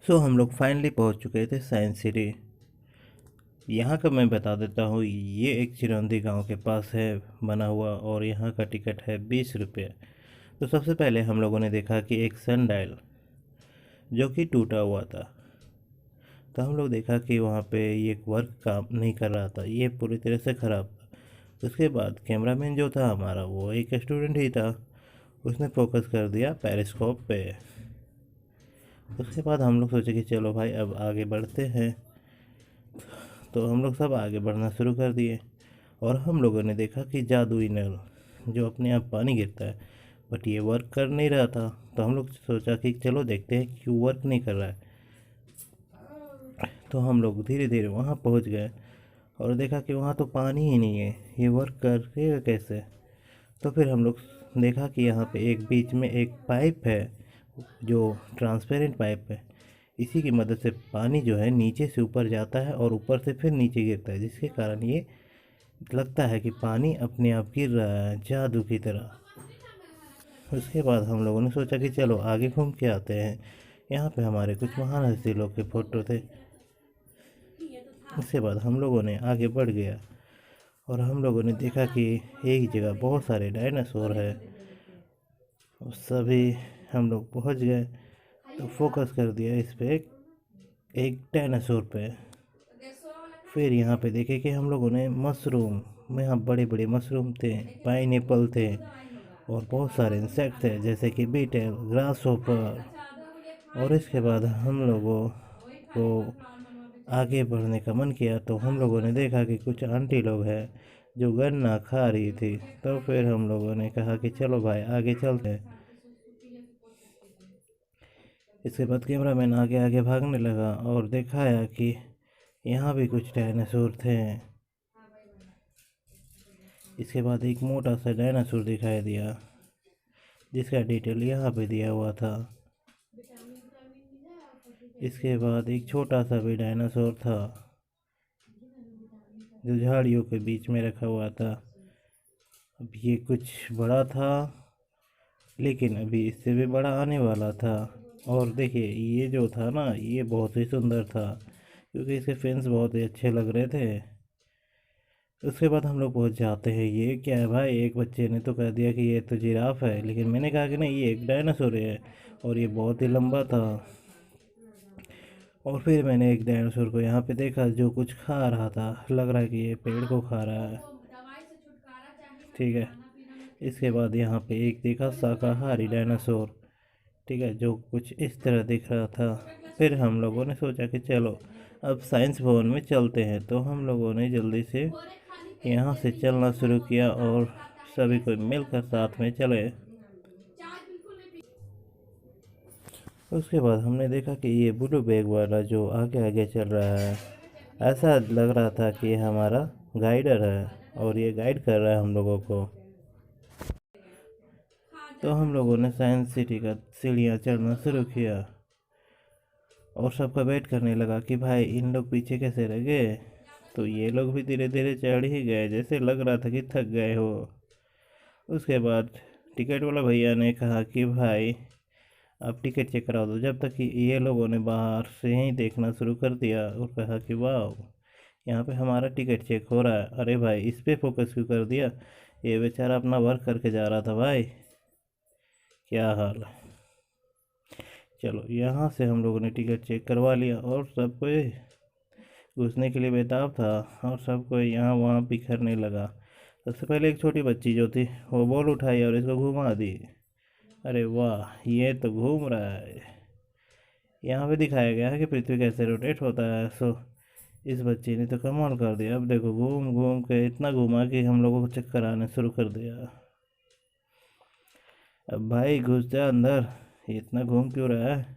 सो हम लोग फाइनली पहुंच चुके थे साइंस सिटी। यहाँ का मैं बता देता हूँ, ये एक चिरौंदी गांव के पास है बना हुआ, और यहाँ का टिकट है 20 रुपये। तो सबसे पहले हम लोगों ने देखा कि एक सन डायल जो कि टूटा हुआ था। तो हम लोग देखा कि वहाँ पे ये वर्क काम नहीं कर रहा था, ये पूरी तरह से ख़राब था। उसके बाद कैमरामैन जो था हमारा, वो एक स्टूडेंट ही था, उसने फोकस कर दिया पेरिस्कोप पे। उसके बाद हम लोग सोचे कि चलो भाई अब आगे बढ़ते हैं। तो हम लोग सब आगे बढ़ना शुरू कर दिए, और हम लोगों ने देखा कि जादुई नल जो अपने आप पानी गिरता है, बट ये वर्क कर नहीं रहा था। तो हम लोग सोचा कि चलो देखते हैं क्यों वर्क नहीं कर रहा है। तो हम लोग धीरे धीरे वहाँ पहुँच गए और देखा कि वहाँ तो पानी ही नहीं है, ये वर्क करेगा कैसे। तो फिर हम लोग देखा कि यहाँ पे एक बीच में एक पाइप है, जो ट्रांसपेरेंट पाइप है। इसी की मदद से पानी जो है नीचे से ऊपर जाता है और ऊपर से फिर नीचे गिरता है, जिसके कारण ये लगता है कि पानी अपने आप गिर रहा है जादू की तरह। उसके बाद हम लोगों ने सोचा कि चलो आगे घूम के आते हैं। यहाँ पे हमारे कुछ महान हस्ती लोग के फ़ोटो थे। उसके बाद हम लोगों ने आगे बढ़ गया, और हम लोगों ने देखा कि एक जगह बहुत सारे डायनासोर है। सभी हम लोग पहुँच गए, तो फोकस कर दिया इस पे एक डायनासोर पे। फिर यहाँ पे देखे कि हम लोगों ने मशरूम, यहाँ बड़े बड़े मशरूम थे, पाइनएप्पल थे, और बहुत सारे इंसेक्ट थे जैसे कि बीटल, ग्रास होपर। और इसके बाद हम लोगों को आगे बढ़ने का मन किया, तो हम लोगों ने देखा कि कुछ आंटी लोग हैं जो गन्ना खा रही थी। तो फिर हम लोगों ने कहा कि चलो भाई आगे चलते हैं। इसके बाद कैमरामैन आगे आगे भागने लगा और दिखाया कि यहाँ भी कुछ डायनासोर थे। इसके बाद एक मोटा सा डायनासोर दिखाई दिया, जिसका डिटेल यहाँ पे दिया हुआ था। इसके बाद एक छोटा सा भी डायनासोर था, जो झाड़ियों के बीच में रखा हुआ था। अब ये कुछ बड़ा था, लेकिन अभी इससे भी बड़ा आने वाला था। और देखिए ये जो था ना, ये बहुत ही सुंदर था, क्योंकि इसके फेंस बहुत ही अच्छे लग रहे थे। उसके बाद हम लोग पहुंच जाते हैं। ये क्या है भाई, एक बच्चे ने तो कह दिया कि ये तो जिराफ है, लेकिन मैंने कहा कि नहीं, ये एक डायनासोर है, और ये बहुत ही लंबा था। और फिर मैंने एक डायनासोर को यहाँ पे देखा जो कुछ खा रहा था, लग रहा है कि ये पेड़ को खा रहा है। ठीक है। इसके बाद यहाँ पे एक देखा शाकाहारी डायनासोर, ठीक है, जो कुछ इस तरह दिख रहा था। फिर हम लोगों ने सोचा कि चलो अब साइंस भवन में चलते हैं। तो हम लोगों ने जल्दी से यहाँ से चलना शुरू किया, और सभी को मिलकर साथ में चले। उसके बाद हमने देखा कि ये ब्लू बैग वाला जो आगे आगे चल रहा है, ऐसा लग रहा था कि ये हमारा गाइडर है, और ये गाइड कर रहा है हम लोगों को। तो हम लोगों ने साइंस सिटी का सीढ़ियाँ चढ़ना शुरू किया, और सबका वेट करने लगा कि भाई इन लोग पीछे कैसे रह गए। तो ये लोग भी धीरे धीरे चढ़ ही गए, जैसे लग रहा था कि थक गए हो। उसके बाद टिकट वाला भैया ने कहा कि भाई आप टिकट चेक करा दो, जब तक कि ये लोगों ने बाहर से ही देखना शुरू कर दिया और कहा कि वाह, यहाँ पे हमारा टिकट चेक हो रहा है। अरे भाई इस पे फोकस क्यों कर दिया, ये बेचारा अपना वर्क करके जा रहा था भाई, क्या हाल है। चलो यहाँ से हम लोगों ने टिकट चेक करवा लिया, और सब कोई घुसने के लिए बेताब था, और सब कोई यहाँ वहाँ बिखरने लगा। सबसे पहले एक छोटी बच्ची जो थी, वो बॉल उठाई और इसको घुमा दी। अरे वाह, ये तो घूम रहा है। यहाँ पे दिखाया गया है कि पृथ्वी कैसे रोटेट होता है। सो इस बच्चे ने तो कमाल कर दिया। अब देखो घूम घूम के इतना घूमा कि हम लोगों को चक्कर आने शुरू कर दिया। अब भाई घुस जा अंदर, इतना घूम क्यों रहा है।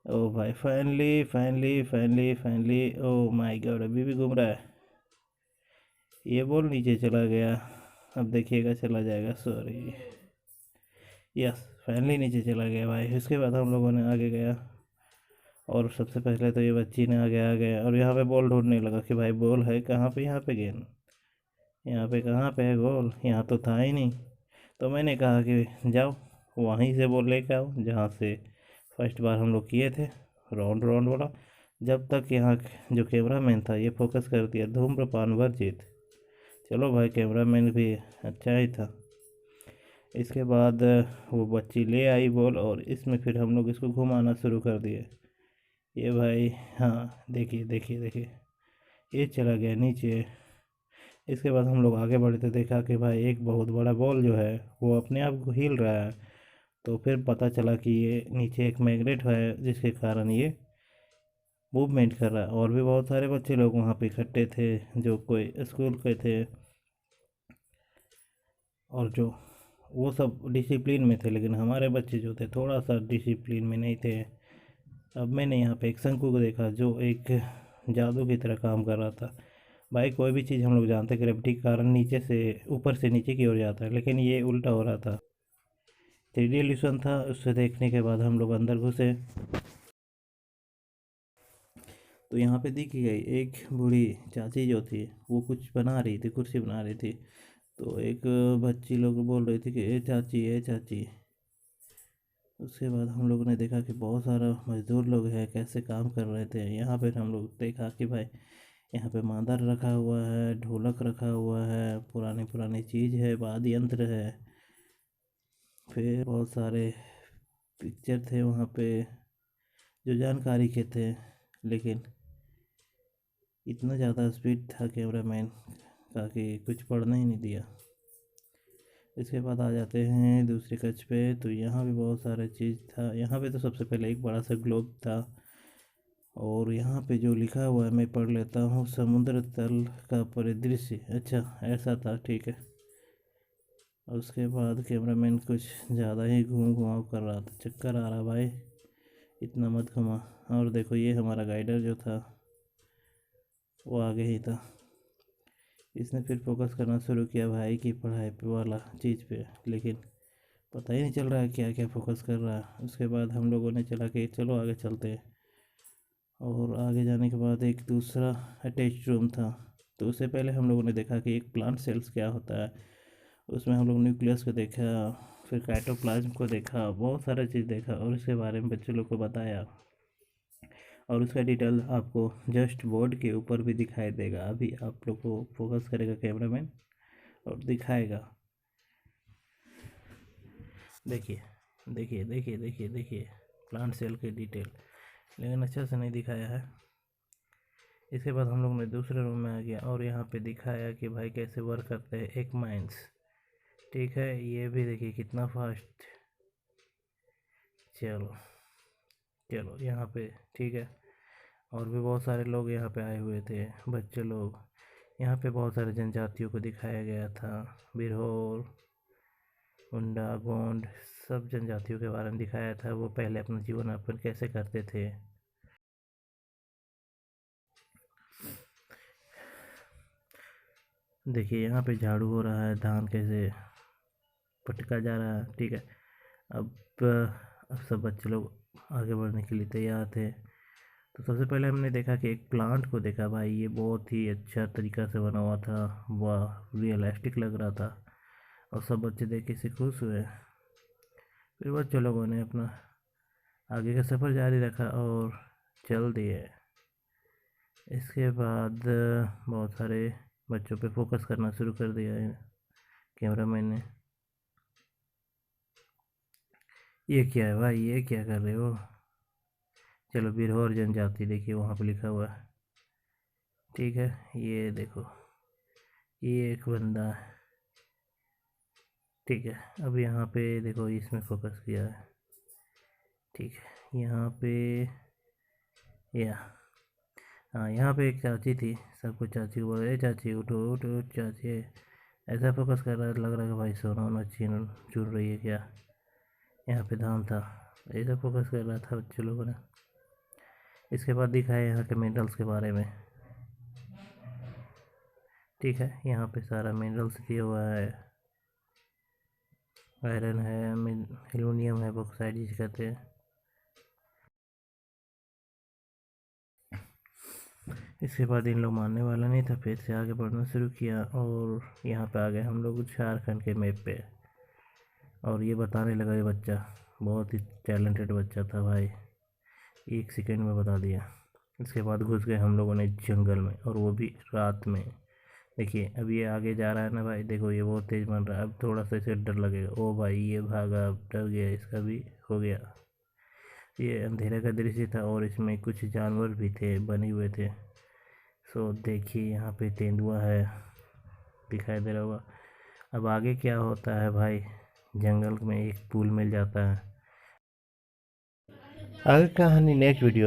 ओ भाई finally finally finally finally, oh my God, अभी भी घूम रहा है। ये बॉल नीचे चला गया, अब देखिएगा चला जाएगा, सॉरी। यस, फाइनली नीचे चला गया भाई। उसके बाद हम लोगों ने आगे गया, और सबसे पहले तो ये बच्ची ने आगे आ गया, और यहाँ पे बॉल ढूंढने लगा कि भाई बॉल है कहाँ पे, यहाँ पे गेंद, यहाँ पे कहाँ पे है गोल, यहाँ तो था ही नहीं। तो मैंने कहा कि जाओ वहीं से बॉल लेके आओ जहाँ से फर्स्ट बार हम लोग किए थे, राउंड राउंड वाला। जब तक यहाँ जो कैमरा मैन था ये फोकस कर दिया धूम्रपान वर्जित। चलो भाई कैमरामैन भी अच्छा ही था। इसके बाद वो बच्ची ले आई बॉल और इसमें फिर हम लोग इसको घुमाना शुरू कर दिए। ये भाई, हाँ देखिए देखिए देखिए, ये चला गया नीचे। इसके बाद हम लोग आगे बढ़े तो देखा कि भाई एक बहुत बड़ा बॉल जो है वो अपने आप को हिल रहा है। तो फिर पता चला कि ये नीचे एक मैग्नेट है जिसके कारण ये मूवमेंट कर रहा है। और भी बहुत सारे बच्चे लोग वहाँ पे इकट्ठे थे जो कोई स्कूल के थे और जो वो सब डिसिप्लिन में थे, लेकिन हमारे बच्चे जो थे थोड़ा सा डिसिप्लिन में नहीं थे। अब मैंने यहाँ पे एक शंकु को देखा जो एक जादू की तरह काम कर रहा था। भाई कोई भी चीज़ हम लोग जानते हैं ग्रेविटी के कारण नीचे से ऊपर से नीचे की ओर जाता है, लेकिन ये उल्टा हो रहा था। 3D इल्यूशन था। उससे देखने के बाद हम लोग अंदर घुसे तो यहाँ पे दिख गई एक बूढ़ी चाची जो थी वो कुछ बना रही थी, कुर्सी बना रही थी। तो एक बच्ची लोग बोल रही थी कि ए चाची ए चाची। उसके बाद हम लोगों ने देखा कि बहुत सारा मज़दूर लोग हैं कैसे काम कर रहे थे। यहाँ पे हम लोग देखा कि भाई यहाँ पे मादर रखा हुआ है, ढोलक रखा हुआ है, पुरानी पुरानी चीज़ है, वाद्य यंत्र है। फिर बहुत सारे पिक्चर थे वहाँ पे जो जानकारी के थे, लेकिन इतना ज़्यादा स्पीड था कैमरा मैन का कि कुछ पढ़ना ही नहीं दिया। इसके बाद आ जाते हैं दूसरे कच्छ पे। तो यहाँ भी बहुत सारा चीज़ था। यहाँ पे तो सबसे पहले एक बड़ा सा ग्लोब था और यहाँ पे जो लिखा हुआ है मैं पढ़ लेता हूँ, समुद्र तल का परिदृश्य। अच्छा ऐसा था, ठीक है। उसके बाद कैमरामैन कुछ ज़्यादा ही घूम घुमाव कर रहा था, चक्कर आ रहा भाई, इतना मत घुमा। और देखो ये हमारा गाइडर जो था वो आगे ही था। इसने फिर फोकस करना शुरू किया भाई की पढ़ाई पे वाला चीज़ पे, लेकिन पता ही नहीं चल रहा है क्या क्या फोकस कर रहा है। उसके बाद हम लोगों ने चला कि चलो आगे चलते हैं। और आगे जाने के बाद एक दूसरा अटैच रूम था। तो उससे पहले हम लोगों ने देखा कि एक प्लांट सेल्स क्या होता है। उसमें हम लोग न्यूक्लियस को देखा, फिर साइटोप्लाज्म को देखा, बहुत सारा चीज़ देखा और इसके बारे में बच्चों लोग को बताया। और उसका डिटेल आपको जस्ट बोर्ड के ऊपर भी दिखाई देगा। अभी आप लोग को फोकस करेगा कैमरामैन और दिखाएगा। देखिए देखिए देखिए देखिए देखिए प्लांट सेल की डिटेल, लेकिन अच्छा से नहीं दिखाया है। इसके बाद हम लोग ने दूसरे रूम में आ गया और यहाँ पे दिखाया कि भाई कैसे वर्क करते हैं एक माइंस। ठीक है, ये भी देखिए कितना फास्ट। चलो चलो यहाँ पे ठीक है। और भी बहुत सारे लोग यहाँ पे आए हुए थे, बच्चे लोग। यहाँ पे बहुत सारे जनजातियों को दिखाया गया था, बिरहोर, मुंडा, गोंड, सब जनजातियों के बारे में दिखाया था। वो पहले अपना जीवन यापन कैसे करते थे। देखिए यहाँ पे झाड़ू हो रहा है, धान कैसे पटका जा रहा है। ठीक है, अब अब सब बच्चे लोग आगे बढ़ने के लिए तैयार थे। तो सबसे पहले हमने देखा कि एक प्लांट को देखा भाई, ये बहुत ही अच्छा तरीका से बना हुआ था, वाह रियलिस्टिक लग रहा था। और सब बच्चे देख के से खुश हुए। फिर बच्चे लोगों ने अपना आगे का सफ़र जारी रखा और चल दिए। इसके बाद बहुत सारे बच्चों पे फोकस करना शुरू कर दिया है कैमरामैन ने। ये क्या है भाई, ये क्या कर रहे हो। चलो बिरहोर जनजाति देखिए वहाँ पे लिखा हुआ है। ठीक है, ये देखो ये एक बंदा है। ठीक है, अब यहाँ पे देखो इसमें फोकस किया है। ठीक है, यहाँ पे या हाँ यहाँ पे एक चाची थी, सब कुछ चाची को बोल रहे चाची उठो उठो उठ चाची। ऐसा फोकस कर रहा है, लग रहा है कि भाई सोना वोना चुन रही है क्या। यहाँ पे धान था, ऐसा फोकस कर रहा था बच्चे लोगों ने। इसके बाद दिखाया यहाँ के मिनरल्स के बारे में। ठीक है, यहाँ पे सारा मिनरल्स दिया हुआ है, आयरन है, एलुमिनियम है, बॉक्साइड जिसे कहते हैं। इसके बाद इन लोग मानने वाला नहीं था, फिर से आगे बढ़ना शुरू किया और यहाँ पे आ गए हम लोग झारखंड के मैप पे। और ये बताने लगा ये बच्चा बहुत ही टैलेंटेड बच्चा था भाई, 1 सेकंड में बता दिया। इसके बाद घुस गए हम लोगों ने जंगल में, और वो भी रात में। देखिए अब ये आगे जा रहा है ना भाई, देखो ये बहुत तेज़ बन रहा है। अब थोड़ा सा इसे डर लगेगा। ओ भाई ये भागा, अब डर गया, इसका भी हो गया। ये अंधेरे का दृश्य था और इसमें कुछ जानवर भी थे, बने हुए थे। सो देखिए यहाँ पे तेंदुआ है, दिखाई दे रहा होगा। अब आगे क्या होता है भाई, जंगल में एक पुल मिल जाता है। आगे कहानी नेक्स्ट वीडियो।